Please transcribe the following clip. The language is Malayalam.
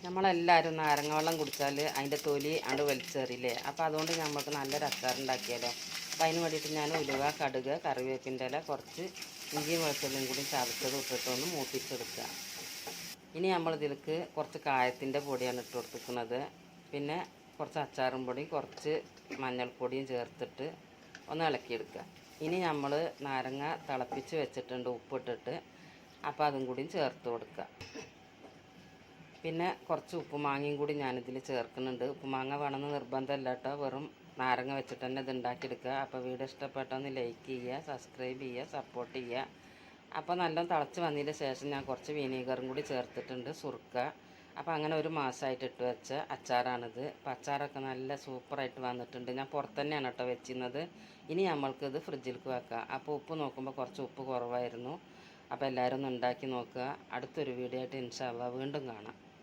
നമ്മളെല്ലാവരും നാരങ്ങ വെള്ളം കുടിച്ചാൽ അതിൻ്റെ തൊലി അങ്ങോട്ട് വലിച്ചെറിയില്ലേ. അപ്പോൾ അതുകൊണ്ട് നമുക്ക് നല്ലൊരു അച്ചാറുണ്ടാക്കിയാലോ. അപ്പോൾ അതിന് വേണ്ടിയിട്ട് ഞാൻ ഉലുവ, കടുക്, കറിവേപ്പിൻ്റെ ഇല, കുറച്ച് ഇഞ്ചിയും വെളുത്തുള്ളിയും കൂടി ചതച്ചത് ഇട്ടിട്ടൊന്ന് മൂപ്പിച്ചെടുക്കുക. ഇനി നമ്മളിതിലേക്ക് കുറച്ച് കായത്തിൻ്റെ പൊടിയാണ് ഇട്ട് കൊടുക്കുന്നത്. പിന്നെ കുറച്ച് അച്ചാറും പൊടി, കുറച്ച് മഞ്ഞൾപ്പൊടിയും ചേർത്തിട്ട് ഒന്ന് ഇളക്കിയെടുക്കുക. ഇനി നമ്മൾ നാരങ്ങ തിളപ്പിച്ച് വെച്ചിട്ടുണ്ട് ഉപ്പിട്ടിട്ട്. അപ്പോൾ അതും കൂടി ചേർത്ത് കൊടുക്കുക. പിന്നെ കുറച്ച് ഉപ്പുമാങ്ങയും കൂടി ഞാനിതിൽ ചേർക്കുന്നുണ്ട്. ഉപ്പുമാങ്ങ വേണമെന്ന് നിർബന്ധമില്ല കേട്ടോ, വെറും നാരങ്ങ വെച്ചിട്ട് തന്നെ ഇത് ഉണ്ടാക്കിയെടുക്കുക. അപ്പോൾ വീഡിയോ ഇഷ്ടപ്പെട്ടൊന്ന് ലൈക്ക് ചെയ്യുക, സബ്സ്ക്രൈബ് ചെയ്യുക, സപ്പോർട്ട് ചെയ്യുക. അപ്പോൾ നല്ല തിളച്ച് വന്നതിന് ശേഷം ഞാൻ കുറച്ച് വിനീഗറും കൂടി ചേർത്തിട്ടുണ്ട്, സുർക്ക. അപ്പോൾ അങ്ങനെ ഒരു മാസമായിട്ട് ഇട്ട് വെച്ച അച്ചാറാണിത്. അപ്പോൾ അച്ചാറൊക്കെ നല്ല സൂപ്പറായിട്ട് വന്നിട്ടുണ്ട്. ഞാൻ പുറത്ത് തന്നെയാണ് കേട്ടോ വെച്ചിരുന്നത്. ഇനി നമ്മൾക്കിത് ഫ്രിഡ്ജിലേക്ക് വെക്കാം. അപ്പോൾ ഉപ്പ് നോക്കുമ്പോൾ കുറച്ച് ഉപ്പ് കുറവായിരുന്നു. അപ്പോൾ എല്ലാവരും ഒന്ന് ഉണ്ടാക്കി നോക്കുക. അടുത്തൊരു വീഡിയോ ആയിട്ട് ഇൻഷാ അല്ലാഹ് വീണ്ടും കാണാം.